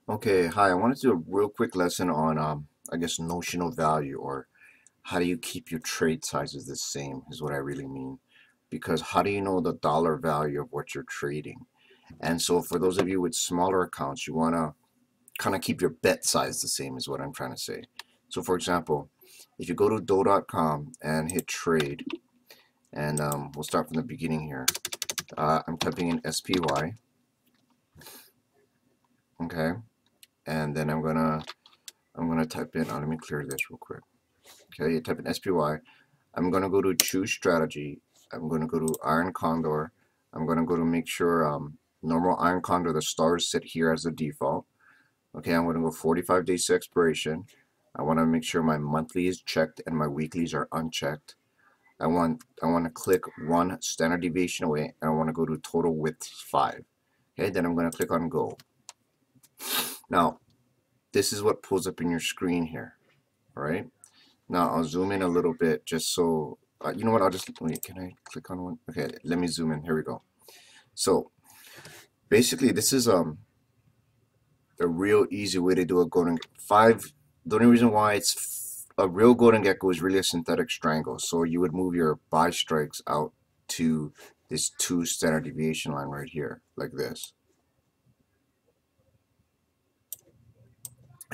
Okay, hi. I wanted to do a real quick lesson on, I guess, notional value, or how do you keep your trade sizes the same is what I really mean. Because how do you know the dollar value of what you're trading? And so for those of you with smaller accounts, you want to kind of keep your bet size the same is what I'm trying to say. So for example, if you go to do.com and hit trade, and we'll start from the beginning here. I'm typing in SPY, okay? And then I'm gonna type in, let me clear this real quick. Okay, you type in SPY. I'm going to go to choose strategy. I'm going to go to iron condor. I'm going to go to make sure normal iron condor, the stars sit here as the default. Okay, I'm going to go 45 days to expiration. I want to make sure my monthly is checked and my weeklies are unchecked. I want to click one standard deviation away, and I want to go to total width 5. Okay, then I'm going to click on go. Now, this is what pulls up in your screen here. All right. Now I'll zoom in a little bit just so, you know what, I'll just, wait, can I click on one? Okay, let me zoom in, here we go. So basically this is a real easy way to do a golden, the only reason why it's a real golden gecko is really a synthetic strangle. So you would move your buy strikes out to this 2 standard deviation line right here, like this.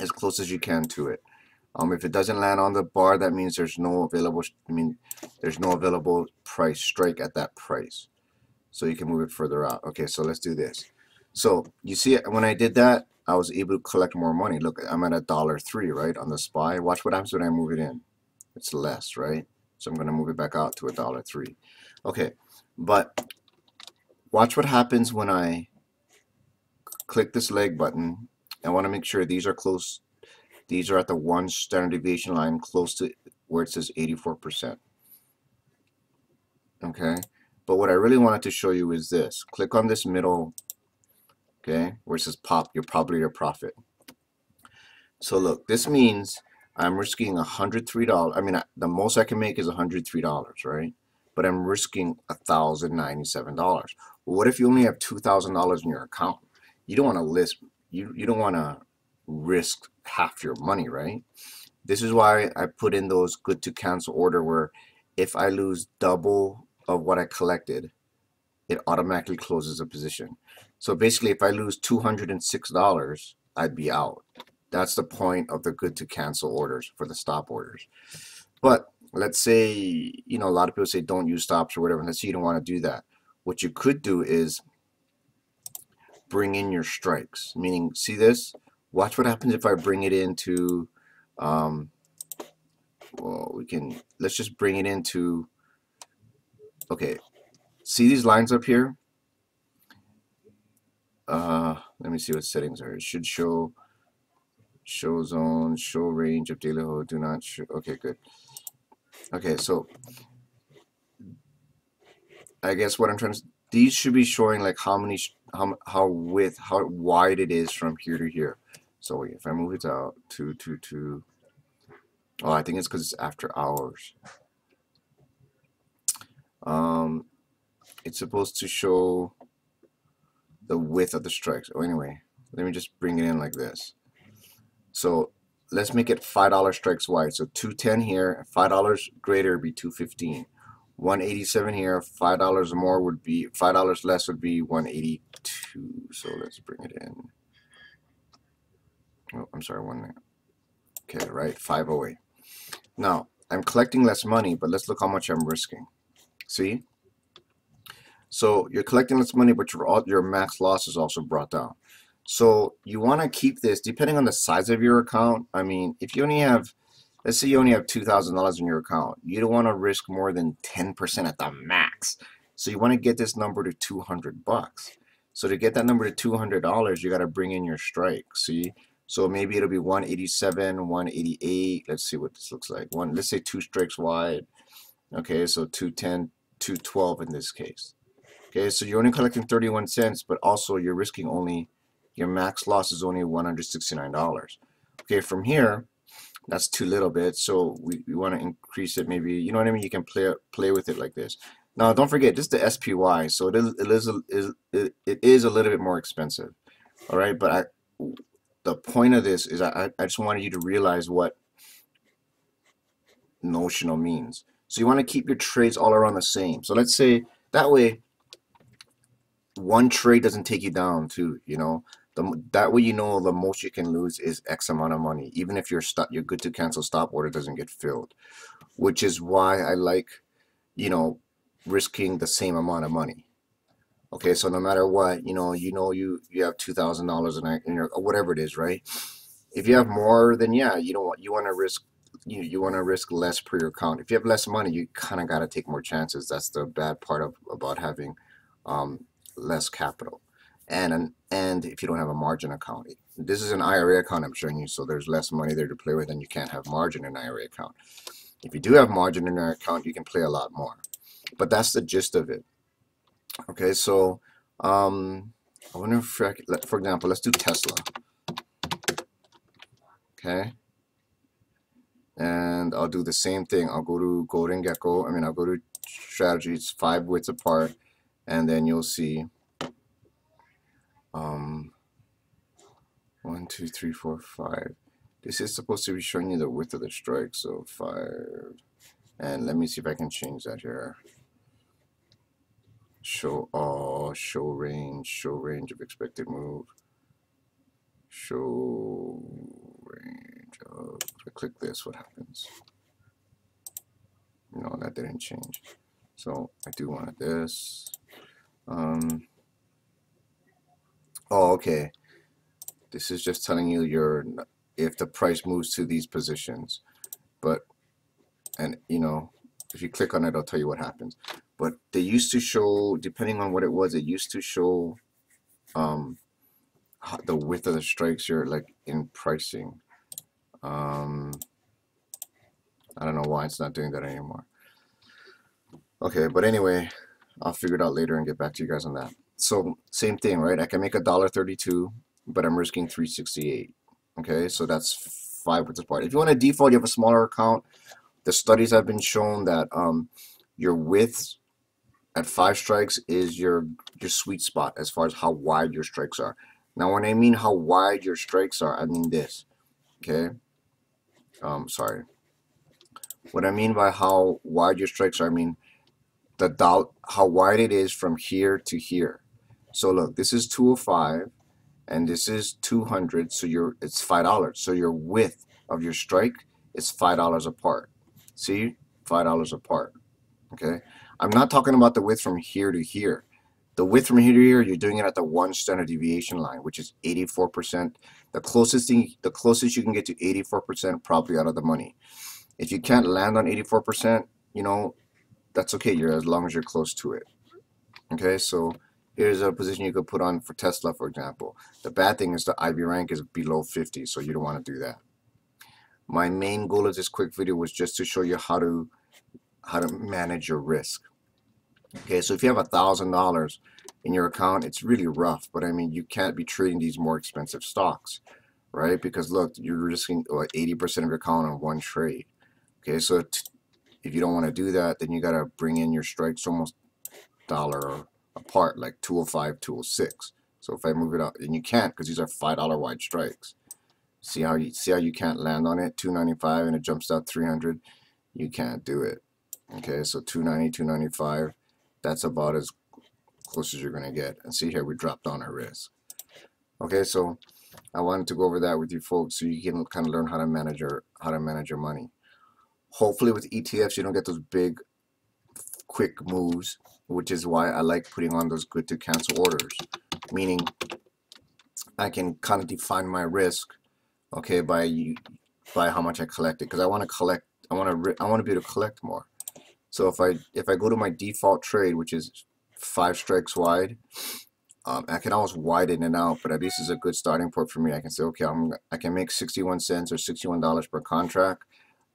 As close as you can to it. If it doesn't land on the bar, that means there's no available price strike at that price. So you can move it further out. Okay, so let's do this. So you see, when I did that, I was able to collect more money. Look, I'm at $1.03, right, on the SPY. Watch what happens when I move it in. It's less, right? So I'm going to move it back out to $1.03. Okay, but watch what happens when I click this leg button. I want to make sure these are close. These are at the 1 standard deviation line close to where it says 84%. Okay, but what I really wanted to show you is this. Click on this middle, okay, where it says pop, your probability of profit. So look, this means I'm risking $103. I mean, the most I can make is $103, right? But I'm risking $1,097. Well, what if you only have $2,000 in your account? You don't want to you don't want to risk half your money, right? This is why I put in those good to cancel order where if I lose double of what I collected, it automatically closes a position. So basically, if I lose $206, I'd be out. That's the point of the good to cancel orders for the stop orders. But let's say, a lot of people say don't use stops or whatever. Let's say you don't want to do that. What you could do is bring in your strikes, meaning, see this? Watch what happens if I bring it into, well, let's just bring it into, okay, see these lines up here? Let me see what settings are. It should show zone, show range of daily hold, do not show. Okay, good. Okay, so I guess what I'm trying to, these should be showing like how wide it is from here to here. So if I move it out to oh, I think it's because it's after hours. It's supposed to show the width of the strikes. Oh, anyway, let me just bring it in like this. So let's make it $5 strikes wide. So 210 here, $5 greater would be 215. 187 here, $5 more would be $5 less would be 182. So let's bring it in. Oh, I'm sorry, one minute. Okay, right, 508. Now I'm collecting less money, but let's look how much I'm risking. See? So you're collecting less money, but your max loss is also brought down. So you want to keep this depending on the size of your account. I mean, if you only have, let's say you only have $2,000 in your account, you don't want to risk more than 10% at the max. So you want to get this number to $200. So to get that number to $200, you got to bring in your strike. See? So maybe it'll be 187, 188. Let's see what this looks like. Let's say 2 strikes wide. Okay, so 210, 212 in this case. Okay, so you're only collecting 31 cents, but also you're risking only, your max loss is only $169. Okay, from here, that's too little bit, so we want to increase it maybe, you know what I mean? You can play with it like this. Now, don't forget, this is the SPY, so it is a little bit more expensive. All right, but the point of this is I just wanted you to realize what notional means. So you want to keep your trades all around the same. So let's say that way one trade doesn't take you down too, you know. That way, you know, the most you can lose is X amount of money, even if your good to cancel stop order doesn't get filled, which is why I like, you know, risking the same amount of money. Okay, so no matter what, you have $2,000 in your, or whatever it is, right? If you have more, then yeah, you want to risk, you want to risk less per your account. If you have less money, you kind of got to take more chances. That's the bad part about having less capital. And if you don't have a margin account, this is an IRA account I'm showing you, so there's less money there to play with, and you can't have margin in an IRA account. If you do have margin in your account, you can play a lot more. But that's the gist of it. Okay, so I wonder if, for example, let's do Tesla. Okay, and I'll do the same thing. I'll go to Golden Gecko. I'll go to strategies 5 widths apart, and then you'll see 1, 2, 3, 4, 5. This is supposed to be showing you the width of the strike, so 5. And let me see if I can change that here. Show all, show range of expected move. Show range of, if I click this, what happens? No, that didn't change. So I do want this. Oh, okay. This is just telling you if the price moves to these positions. And if you click on it, it'll tell you what happens. But they used to show, depending on what it was, it used to show the width of the strikes here, like in pricing. I don't know why it's not doing that anymore. Okay, but anyway, I'll figure it out later and get back to you guys on that. So same thing, right? I can make $1.32, but I'm risking 368. Okay, so that's 5 widths apart. If you want to default, you have a smaller account. The studies have been shown that your width at 5 strikes is your sweet spot as far as how wide your strikes are. Now, when I mean how wide your strikes are, I mean this. Okay. Sorry. What I mean by how wide your strikes are, I mean how wide it is from here to here. So look, this is 205, and this is 200. So it's $5. So your width of your strike is $5 apart. See, $5 apart. Okay, I'm not talking about the width from here to here. The width from here to here, you're doing it at the 1 standard deviation line, which is 84%. The closest you can get to 84%, probably out of the money. If you can't land on 84%, that's okay. As long as you're close to it. Okay, so here's a position you could put on for Tesla, for example. The bad thing is the IB rank is below 50, so you don't want to do that. My main goal of this quick video was just to show you how to manage your risk. Okay, so if you have $1,000 in your account, it's really rough, but I mean, you can't be trading these more expensive stocks, right? Because look, you're risking 80% of your account on one trade. Okay, so if you don't want to do that, then you got to bring in your strikes almost $1 apart, like 205, 206. So if I move it up, and you can't, because these are $5 wide strikes. See how you can't land on it? 295 and it jumps out 300. You can't do it. Okay, so 290, 295. That's about as close as you're gonna get. And see here, we dropped down our risk. Okay, so I wanted to go over that with you folks so you can kind of learn how to manage your money. Hopefully with ETFs you don't get those big quick moves, which is why I like putting on those good to cancel orders, meaning I can kind of define my risk, okay, by how much I collected, because I want to collect. I want to be able to collect more. So if I go to my default trade, which is 5 strikes wide, I can always widen it out, but at least it's a good starting point for me. I can say, okay, I can make 61 cents or $61 per contract.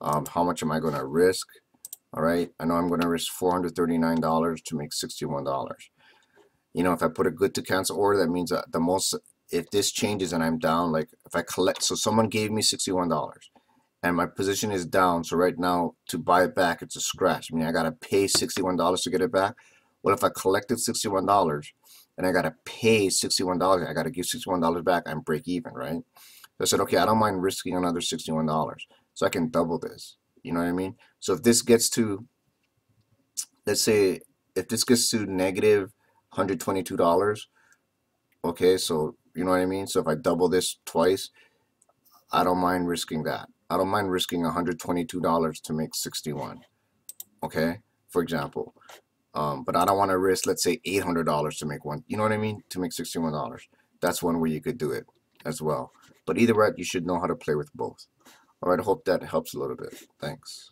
How much am I going to risk? All right, I know I'm going to risk $439 to make $61. If I put a good to cancel order, that means that if this changes and I'm down, like if I collect, so someone gave me $61 and my position is down, so right now to buy it back, it's a scratch. I mean, I got to pay $61 to get it back. Well, if I collected $61 and I gotta pay $61. I gotta give $61 back. I'm break even, right? So I said, okay, I don't mind risking another $61, so I can double this. You know what I mean? So if this gets to, let's say, if this gets to negative $122, okay, so you know what I mean? So if I double this twice, I don't mind risking that. I don't mind risking $122 to make 61, okay, for example. But I don't want to risk, let's say, $800 to make one. You know what I mean? To make $61. That's one way you could do it as well. But either way, you should know how to play with both. All right, I hope that helps a little bit. Thanks.